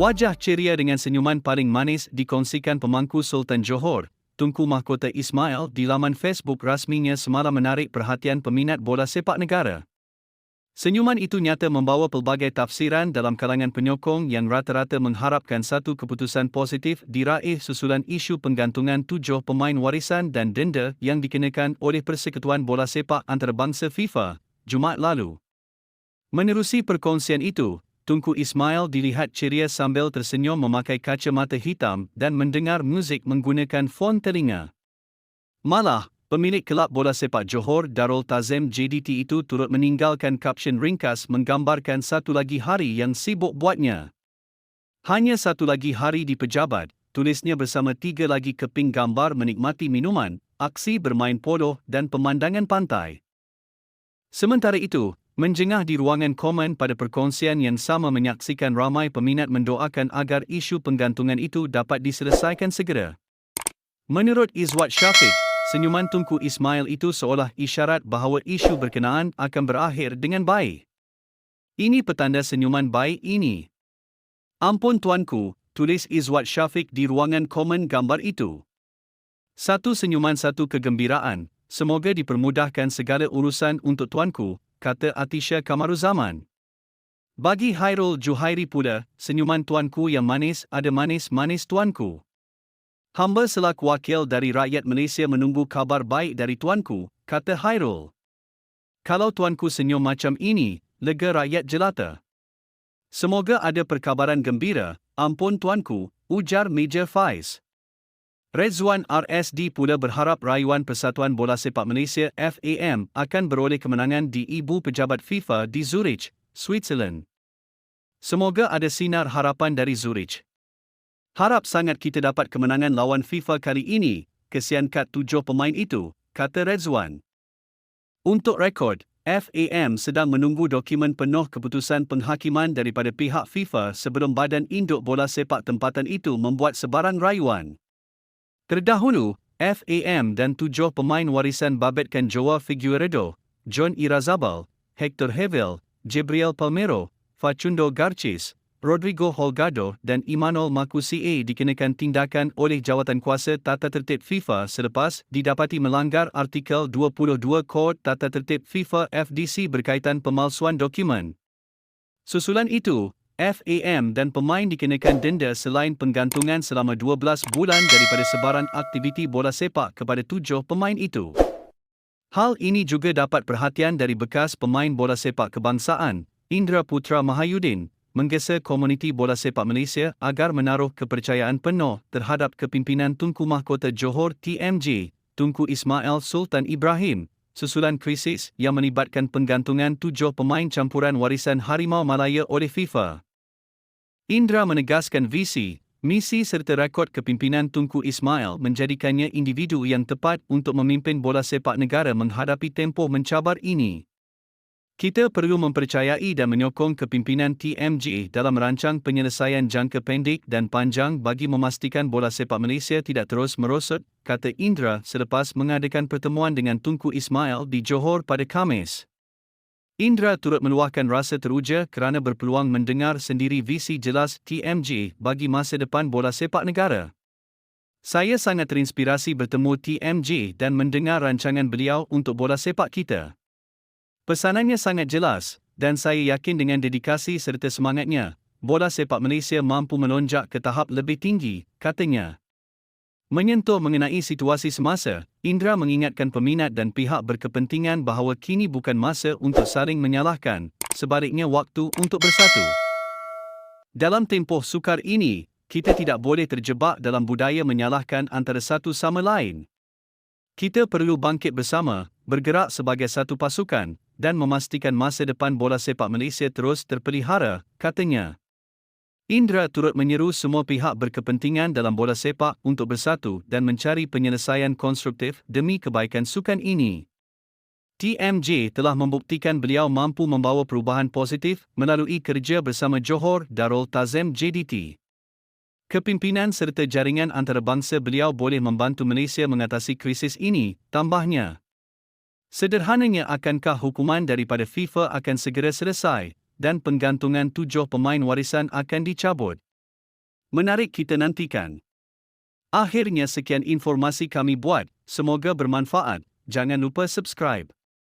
Wajah ceria dengan senyuman paling manis dikongsikan pemangku Sultan Johor, Tunku Mahkota Ismail di laman Facebook rasminya semalam menarik perhatian peminat bola sepak negara. Senyuman itu nyata membawa pelbagai tafsiran dalam kalangan penyokong yang rata-rata mengharapkan satu keputusan positif diraih susulan isu penggantungan 7 pemain warisan dan denda yang dikenakan oleh Persekutuan Bola Sepak Antarabangsa FIFA, Jumaat lalu. Menerusi perkongsian itu, Tunku Ismail dilihat ceria sambil tersenyum memakai kacamata hitam dan mendengar muzik menggunakan fon telinga. Malah, pemilik kelab bola sepak Johor Darul Tazim JDT itu turut meninggalkan kapsion ringkas menggambarkan satu lagi hari yang sibuk buatnya. Hanya satu lagi hari di pejabat, tulisnya bersama 3 lagi keping gambar menikmati minuman, aksi bermain polo dan pemandangan pantai. Sementara itu, menjengah di ruangan komen pada perkongsian yang sama menyaksikan ramai peminat mendoakan agar isu penggantungan itu dapat diselesaikan segera. Menurut Izwat Syafiq, senyuman Tunku Ismail itu seolah isyarat bahawa isu berkenaan akan berakhir dengan baik. Ini petanda senyuman baik ini. Ampun tuanku, tulis Izwat Syafiq di ruangan komen gambar itu. Satu senyuman satu kegembiraan, semoga dipermudahkan segala urusan untuk tuanku, kata Atisha Kamaruzaman. Bagi Hairul Juhairi pula, senyuman tuanku yang manis ada manis-manis tuanku. Hamba selaku wakil dari rakyat Malaysia menunggu kabar baik dari tuanku, kata Hairul. Kalau tuanku senyum macam ini, lega rakyat jelata. Semoga ada perkabaran gembira, ampun tuanku, ujar Major Faiz. Rezwan RSD pula berharap rayuan Persatuan Bola Sepak Malaysia FAM akan beroleh kemenangan di Ibu Pejabat FIFA di Zurich, Switzerland. Semoga ada sinar harapan dari Zurich. Harap sangat kita dapat kemenangan lawan FIFA kali ini, kesian kad 7 pemain itu, kata Rezwan. Untuk rekod, FAM sedang menunggu dokumen penuh keputusan penghakiman daripada pihak FIFA sebelum badan induk bola sepak tempatan itu membuat sebarang rayuan. Terdahulu, FAM dan 7 pemain warisan babetkan Joao Figueiredo, John Irazabal, Hector Hevel, Gabriel Palmeiro, Facundo Garcis, Rodrigo Holgado dan Imanol Makusie dikenakan tindakan oleh Jawatankuasa Tata Tertib FIFA selepas didapati melanggar Artikel 22 Kod Tata Tertib FIFA FDC berkaitan pemalsuan dokumen. Susulan itu, FAM dan pemain dikenakan denda selain penggantungan selama 12 bulan daripada sebaran aktiviti bola sepak kepada 7 pemain itu. Hal ini juga dapat perhatian dari bekas pemain bola sepak kebangsaan, Indra Putra Mahayudin, menggesa komuniti bola sepak Malaysia agar menaruh kepercayaan penuh terhadap kepimpinan Tunku Mahkota Johor TMJ, Tunku Ismail Sultan Ibrahim, susulan krisis yang melibatkan penggantungan 7 pemain campuran warisan Harimau Malaya oleh FIFA. Indra menegaskan visi, misi serta rekod kepimpinan Tunku Ismail menjadikannya individu yang tepat untuk memimpin bola sepak negara menghadapi tempoh mencabar ini. Kita perlu mempercayai dan menyokong kepimpinan TMJ dalam merancang penyelesaian jangka pendek dan panjang bagi memastikan bola sepak Malaysia tidak terus merosot, kata Indra selepas mengadakan pertemuan dengan Tunku Ismail di Johor pada Khamis. Indra turut meluahkan rasa teruja kerana berpeluang mendengar sendiri visi jelas TMJ bagi masa depan bola sepak negara. Saya sangat terinspirasi bertemu TMJ dan mendengar rancangan beliau untuk bola sepak kita. Pesanannya sangat jelas, dan saya yakin dengan dedikasi serta semangatnya, bola sepak Malaysia mampu melonjak ke tahap lebih tinggi, katanya. Menyentuh mengenai situasi semasa, Indra mengingatkan peminat dan pihak berkepentingan bahawa kini bukan masa untuk saling menyalahkan, sebaliknya waktu untuk bersatu. Dalam tempoh sukar ini, kita tidak boleh terjebak dalam budaya menyalahkan antara satu sama lain. Kita perlu bangkit bersama, bergerak sebagai satu pasukan, dan memastikan masa depan bola sepak Malaysia terus terpelihara, katanya. Indra turut menyeru semua pihak berkepentingan dalam bola sepak untuk bersatu dan mencari penyelesaian konstruktif demi kebaikan sukan ini. TMJ telah membuktikan beliau mampu membawa perubahan positif melalui kerja bersama Johor Darul Tazim JDT. Kepimpinan serta jaringan antarabangsa beliau boleh membantu Malaysia mengatasi krisis ini, tambahnya. Sederhananya, akankah hukuman daripada FIFA akan segera selesai dan penggantungan 7 pemain warisan akan dicabut? Menarik kita nantikan. Akhirnya sekian informasi kami buat, semoga bermanfaat. Jangan lupa subscribe.